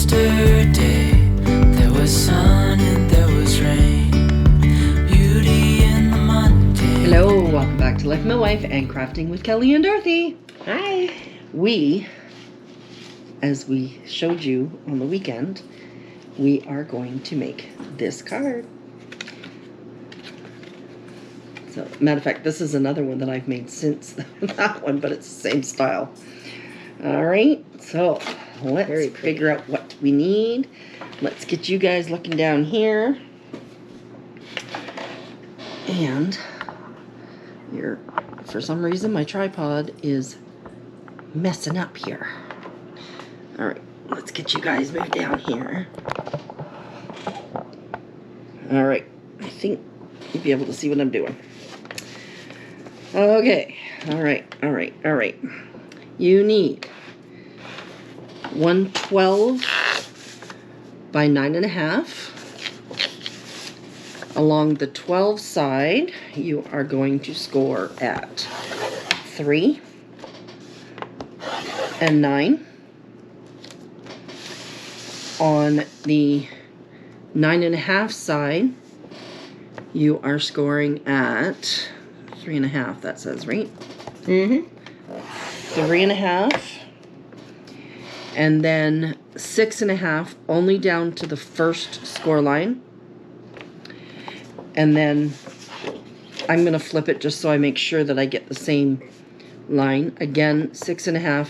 Yesterday there was sun and there was rain, beauty in the mundane. Hello, welcome back to Life with My Wife and Crafting with Kelly and Dorothy. Hi. We, as we showed you on the weekend, we are going to make this card. So, matter of fact, this is another one that I've made since that one, but it's the same style. All right, so let's figure out what we need. Let's get you guys looking down here. And for some reason, my tripod is messing up here. All right, let's get you guys moved down here. All right, I think you'll be able to see what I'm doing. Okay, all right. You need 112 by 9.5. Along the 12 side, you are going to score at 3 and 9. On the 9.5 side, you are scoring at 3.5. That says, right? 3.5. And then 6.5, only down to the first score line. And then I'm going to flip it just so I make sure that I get the same line. Again, 6.5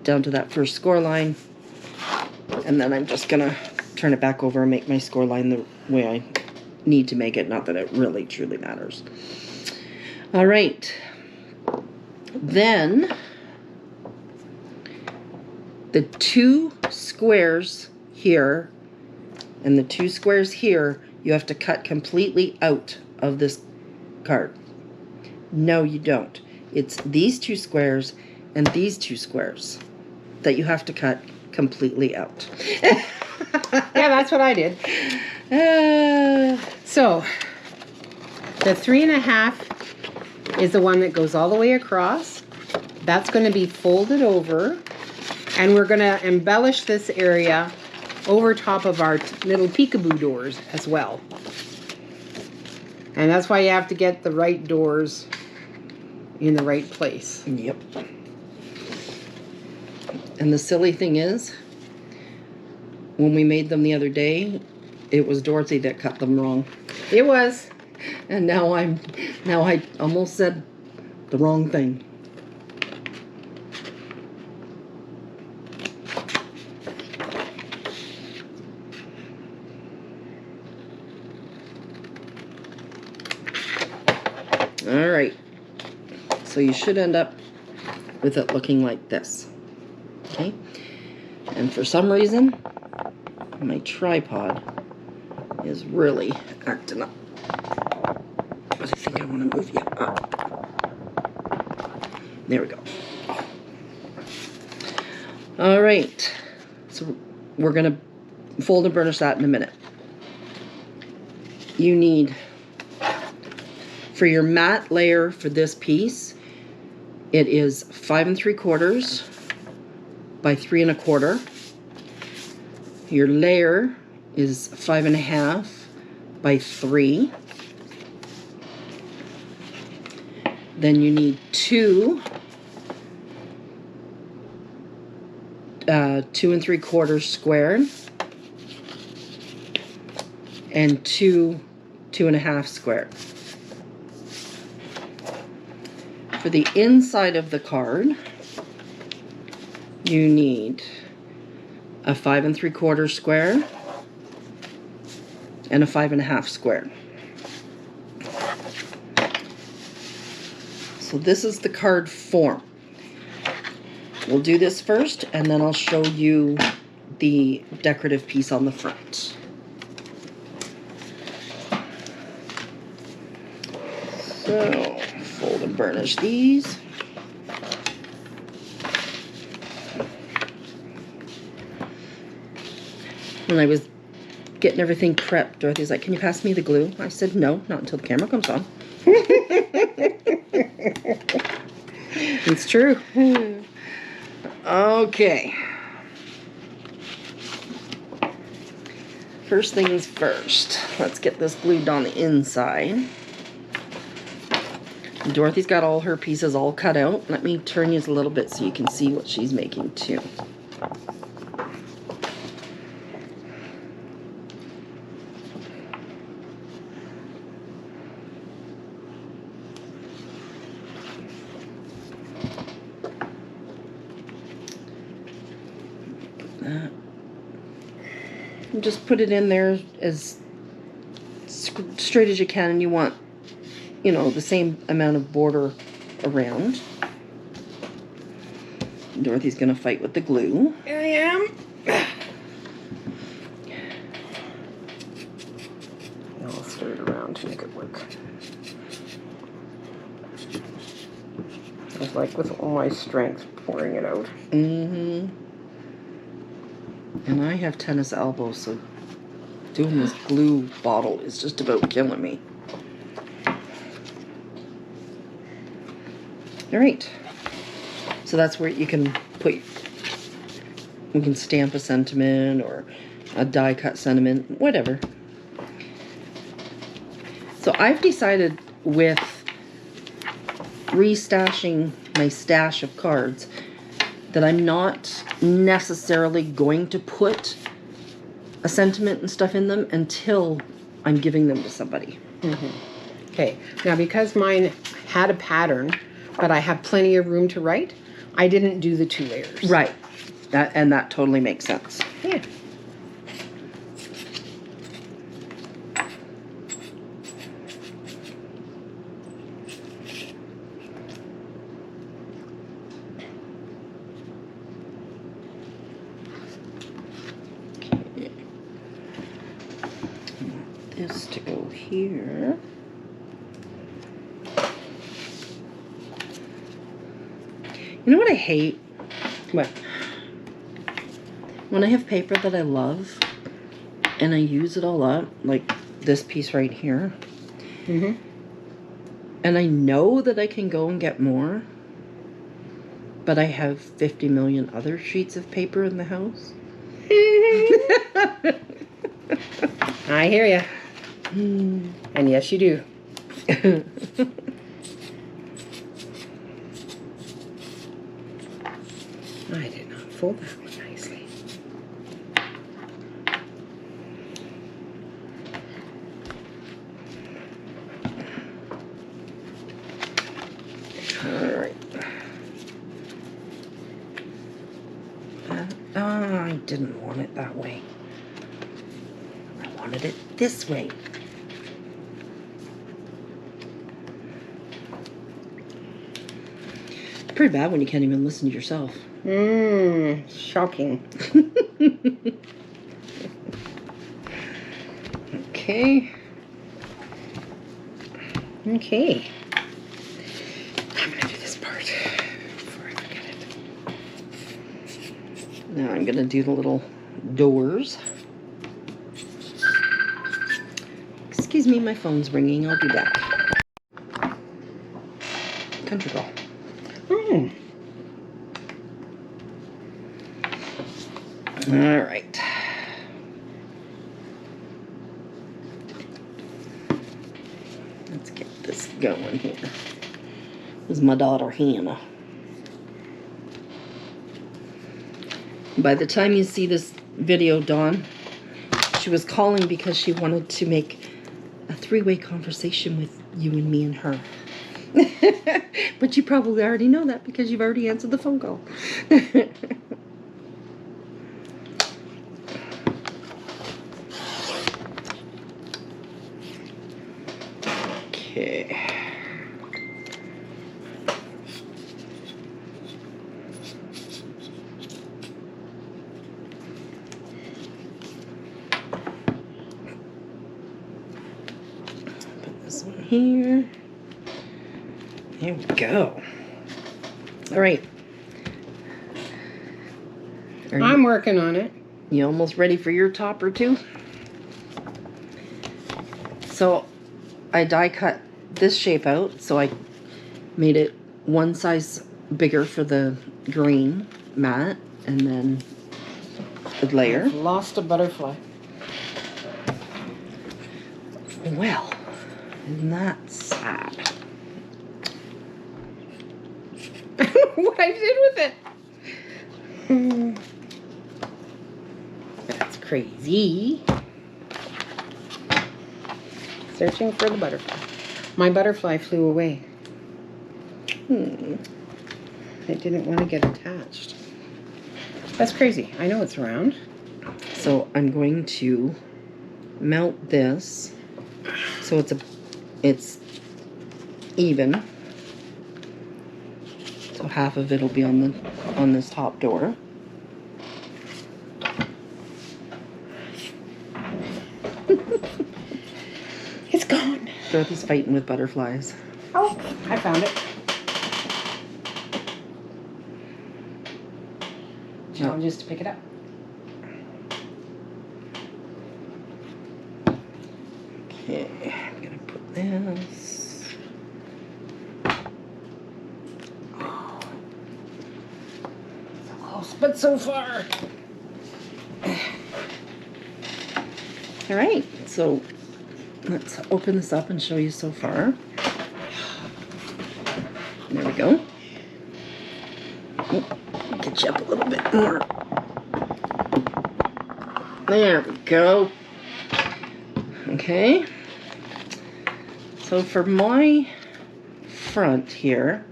down to that first score line. And then I'm just going to turn it back over and make my score line the way I need to make it. Not that it really, truly matters. All right. Then the 2 squares here and the 2 squares here, you have to cut completely out of this card. No, you don't. It's these 2 squares and these 2 squares that you have to cut completely out. Yeah, that's what I did. So, the 3.5 is the one that goes all the way across. That's going to be folded over. And we're going to embellish this area over top of our little peekaboo doors as well. And that's why you have to get the right doors in the right place. Yep. And the silly thing is, when we made them the other day, it was Dorothy that cut them wrong. It was. And now I almost said the wrong thing. All right, so you should end up with it looking like this, okay? And for some reason, my tripod is really acting up. But I think I want to move you up. There we go. All right, so we're gonna fold and burnish that in a minute. You need, for your matte layer for this piece, it is 5 3/4 by 3 1/4. Your layer is 5.5 by 3. Then you need 2 2 3/4 squared and 2 2.5 squared. For the inside of the card, you need a 5 3/4 square and a 5.5 square. So this is the card form. We'll do this first, and then I'll show you the decorative piece on the front. So, fold and burnish these. When I was getting everything prepped, Dorothy's like, "Can you pass me the glue?" I said, "No, not until the camera comes on." It's true. Okay. First things first, let's get this glued on the inside. Dorothy's got all her pieces all cut out. Let me turn you a little bit so you can see what she's making too. That. And just put it in there as straight as you can, and you want, you know, the same amount of border around. Dorothy's gonna fight with the glue. Here I am. I'll stir it around to make it work. It's like with all my strength pouring it out. Mm-hmm. And I have tennis elbows, so doing this glue bottle is just about killing me. All right. So that's where you can put, you can stamp a sentiment or a die cut sentiment, whatever. So I've decided with restashing my stash of cards that I'm not necessarily going to put a sentiment and stuff in them until I'm giving them to somebody. Mm-hmm. Okay, now because mine had a pattern, but I have plenty of room to write, I didn't do the 2 layers. Right. That totally makes sense. Yeah. This to go here. You know what I hate? What? When I have paper that I love and I use it all up, like this piece right here, Mm-hmm. and I know that I can go and get more, but I have 50 million other sheets of paper in the house. I hear ya. And yes, you do. I did not fold that one nicely. All right. I didn't want it that way. I wanted it this way. Pretty bad when you can't even listen to yourself. Shocking. Okay. Okay. I'm gonna do this part before I forget it. Now I'm gonna do the little doors. Excuse me, my phone's ringing. I'll be back. Country girl. All right. Let's get this going here. This is my daughter Hannah. By the time you see this video, Dawn, she was calling because she wanted to make a 3-way conversation with you and me and her. But you probably already know that because you've already answered the phone call. Okay. Put this one here. There we go. All right. I'm working on it. You almost ready for your top or two? So I die cut this shape out, so I made it one size bigger for the green mat, and then the layer. Lost a butterfly. Well, isn't that sad? I don't know what I did with it. That's crazy. Searching for the butterfly. My butterfly flew away. It didn't want to get attached. That's crazy. I know it's round. So I'm going to mount this so it's even. So half of it'll be on this top door. It's gone. Dorothy's fighting with butterflies. Oh, I found it. Challenges to pick it up. Okay, I'm gonna put this. So close, but so far. All right, so let's open this up and show you so far. There we go. Oh, get you up a little bit more. There we go. Okay. So for my front here,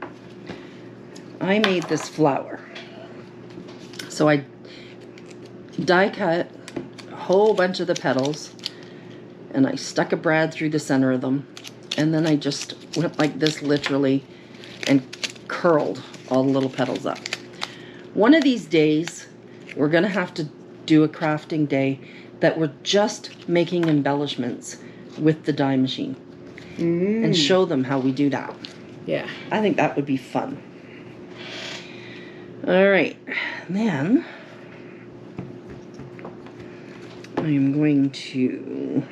I made this flower. So I die cut a whole bunch of the petals and I stuck a brad through the center of them, and then I just went like this literally and curled all the little petals up. One of these days we're gonna have to do a crafting day that we're just making embellishments with the die machine and show them how we do that. Yeah. I think that would be fun. All right, then I am going to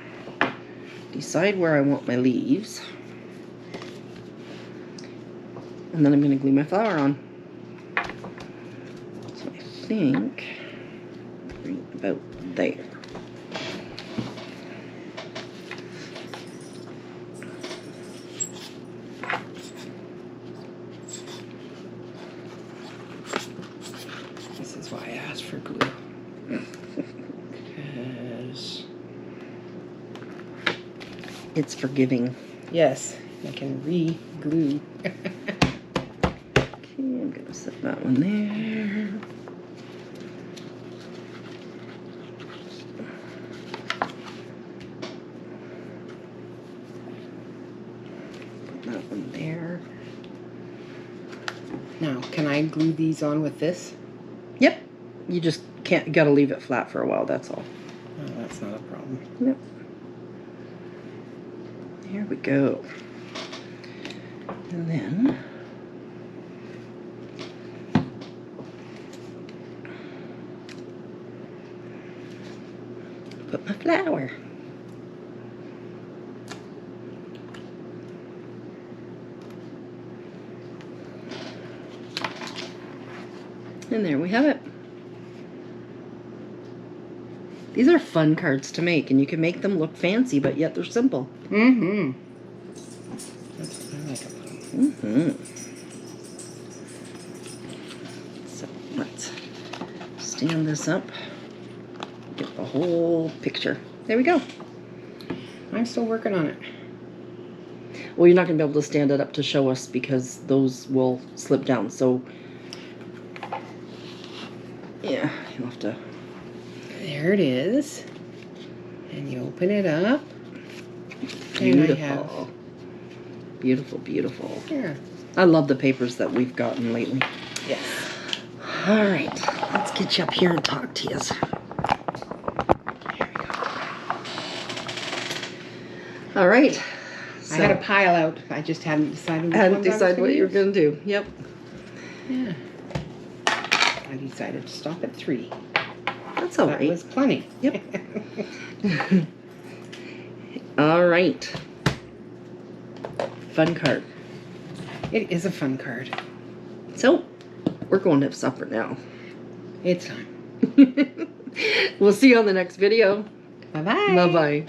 decide where I want my leaves, and then I'm going to glue my flower on. So I think right about there. This is why I asked for glue. Because It's forgiving. yes, I can re-glue. Okay, I'm going to set that one there. Put that one there. Now, can I glue these on with this? Yep. You just can't, gotta leave it flat for a while, that's all. Oh, that's not a problem. Yep. Here we go. And then put my flower. And there we have it. These are fun cards to make, and you can make them look fancy, but yet they're simple. Mm-hmm. That's what I like about them. Mm-hmm. So let's stand this up. Get the whole picture. There we go. I'm still working on it. Well, you're not going to be able to stand it up to show us because those will slip down. So, yeah, you'll have to. There it is. And you open it up. Beautiful. And I have Beautiful, beautiful. here. I love the papers that we've gotten lately. Yes. All right, let's get you up here and talk to you. There we go. All right. I had a pile out. I just hadn't decided which Hadn't ones I was decided what gonna you were use. going to do. Yep. Yeah. I decided to stop at 3. That's all That right. was plenty. Yep. All right. Fun card. It is a fun card. So, we're going to have supper now. It's time. We'll see you on the next video. Bye-bye. Bye-bye.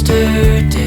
yesterday.